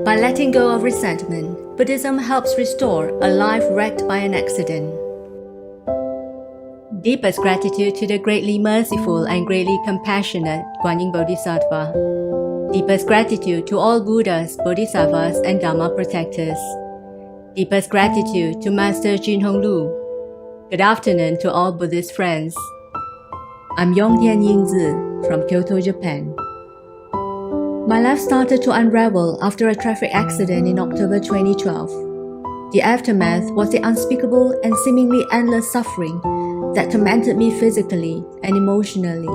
By letting go of resentment, Buddhism helps restore a life wrecked by an accident. Deepest gratitude to the greatly merciful and greatly compassionate Guan Yin Bodhisattva. Deepest gratitude to all Buddhas, Bodhisattvas, and Dharma protectors. Deepest gratitude to Master Jin Hong Lu. Good afternoon to all Buddhist friends. I'm Yongtian Yingzi from Kyoto, Japan. My life started to unravel after a traffic accident in October 2012. The aftermath was the unspeakable and seemingly endless suffering that tormented me physically and emotionally.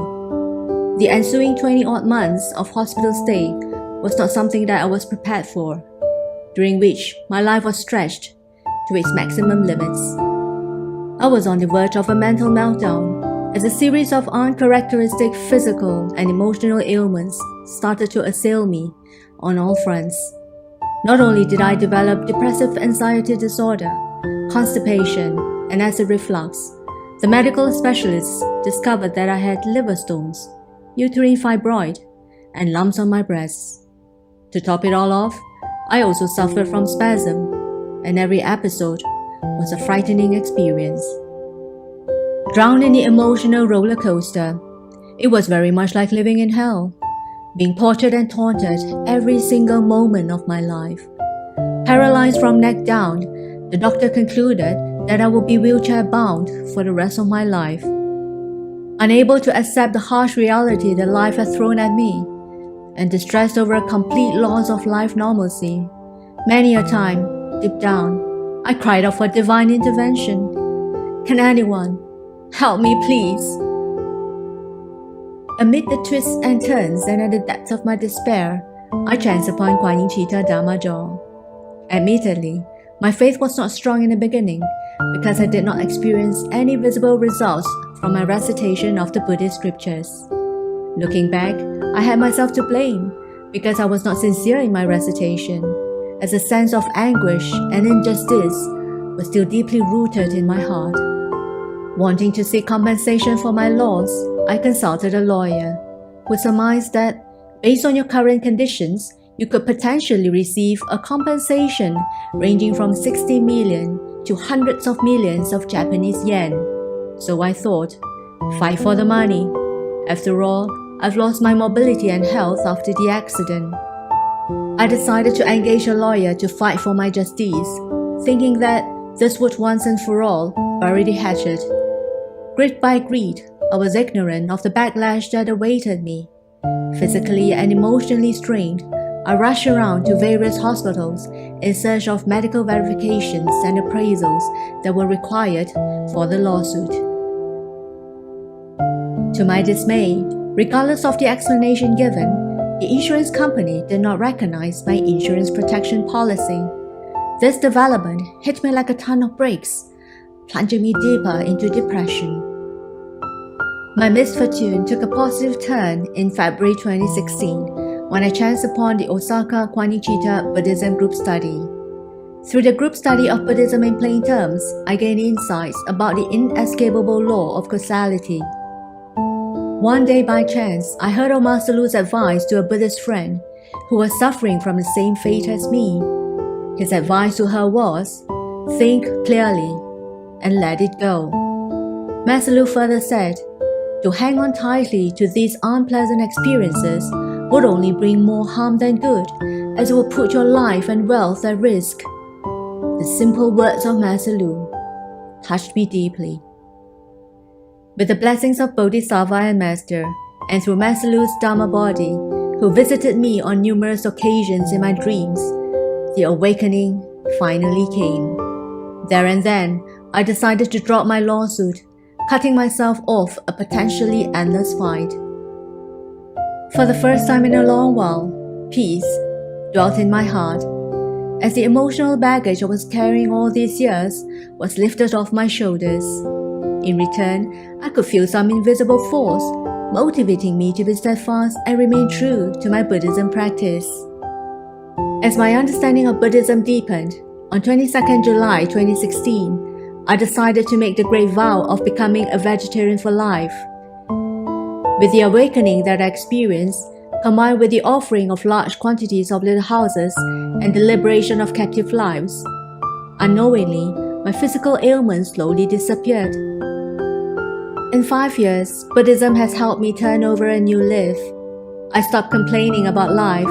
The ensuing 20-odd months of hospital stay was not something that I was prepared for, during which my life was stretched to its maximum limits. I was on the verge of a mental meltdown as a series of uncharacteristic physical and emotional ailments started to assail me on all fronts. Not only did I develop depressive anxiety disorder, constipation, and acid reflux, the medical specialists discovered that I had liver stones, uterine fibroid, and lumps on my breasts. To top it all off, I also suffered from spasm, and every episode was a frightening experience. Drowned in the emotional roller coaster, it was very much like living in hell, being tortured and taunted every single moment of my life. Paralyzed from neck down, the doctor concluded that I would be wheelchair-bound for the rest of my life. Unable to accept the harsh reality that life had thrown at me, and distressed over a complete loss of life normalcy, many a time, deep down, I cried out for divine intervention. Can anyone help me, please? Amid the twists and turns and at the depths of my despair, I chanced upon Guan Yin Citta Dharma Jaw. Admittedly, my faith was not strong in the beginning because I did not experience any visible results from my recitation of the Buddhist scriptures. Looking back, I had myself to blame because I was not sincere in my recitation, as a sense of anguish and injustice was still deeply rooted in my heart. Wanting to seek compensation for my loss, I consulted a lawyer who surmised that, based on your current conditions, you could potentially receive a compensation ranging from 60 million to hundreds of millions of Japanese yen. So I thought, fight for the money. After all, I've lost my mobility and health after the accident. I decided to engage a lawyer to fight for my justice, thinking that this would once and for all bury the hatchet. Gripped by greed, I was ignorant of the backlash that awaited me. Physically and emotionally strained, I rushed around to various hospitals in search of medical verifications and appraisals that were required for the lawsuit. To my dismay, regardless of the explanation given, the insurance company did not recognize my insurance protection policy. This development hit me like a ton of bricks, plunging me deeper into depression. My misfortune took a positive turn in February 2016 when I chanced upon the Osaka Guan Yin Citta Buddhism group study. Through the group study of Buddhism in plain terms, I gained insights about the inescapable law of causality. One day by chance, I heard of Master Lu's advice to a Buddhist friend who was suffering from the same fate as me. His advice to her was, think clearly and let it go. Master Lu further said, to hang on tightly to these unpleasant experiences would only bring more harm than good, as it would put your life and wealth at risk. The simple words of Master Lu touched me deeply. With the blessings of Bodhisattva and Master, and through Master Lu's Dharma body, who visited me on numerous occasions in my dreams, the awakening finally came. There and then, I decided to drop my lawsuit, cutting myself off a potentially endless fight. For the first time in a long while, peace dwelt in my heart, as the emotional baggage I was carrying all these years was lifted off my shoulders. In return, I could feel some invisible force motivating me to be steadfast and remain true to my Buddhism practice. As my understanding of Buddhism deepened, on 22nd July 2016, I decided to make the great vow of becoming a vegetarian for life. With the awakening that I experienced, combined with the offering of large quantities of little houses and the liberation of captive lives. Unknowingly, my physical ailments slowly disappeared. In 5 years, Buddhism has helped me turn over a new leaf. I stopped complaining about life,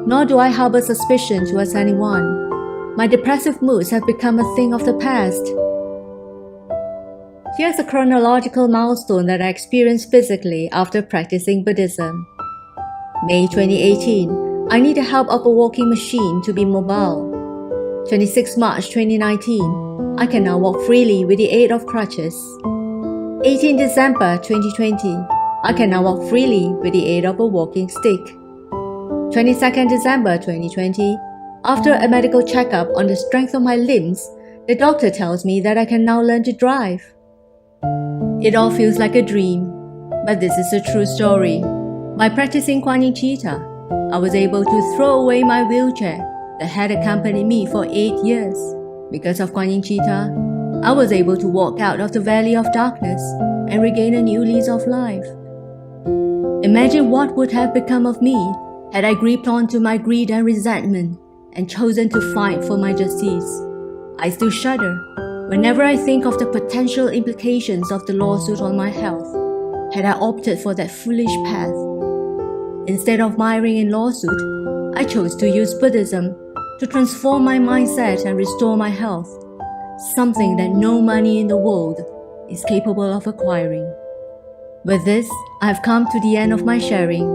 nor do I harbor suspicion towards anyone. My depressive moods have become a thing of the past. Here's a chronological milestone that I experienced physically after practicing Buddhism. May 2018, I need the help of a walking machine to be mobile. 26 March 2019, I can now walk freely with the aid of crutches. 18 December 2020, I can now walk freely with the aid of a walking stick. 22nd December 2020, after a medical checkup on the strength of my limbs, the doctor tells me that I can now learn to drive. It all feels like a dream, but this is a true story. By practicing Guan Yin Citta, I was able to throw away my wheelchair that had accompanied me for 8 years. Because of Guan Yin Citta, I was able to walk out of the valley of darkness and regain a new lease of life. Imagine what would have become of me had I gripped onto my greed and resentment and chosen to fight for my justice. I still shudder whenever I think of the potential implications of the lawsuit on my health, had I opted for that foolish path. Instead of miring in lawsuit, I chose to use Buddhism to transform my mindset and restore my health, something that no money in the world is capable of acquiring. With this, I have come to the end of my sharing.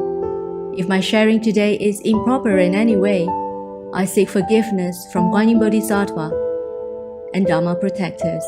If my sharing today is improper in any way, I seek forgiveness from Guan Yin Bodhisattva and Dharma protectors.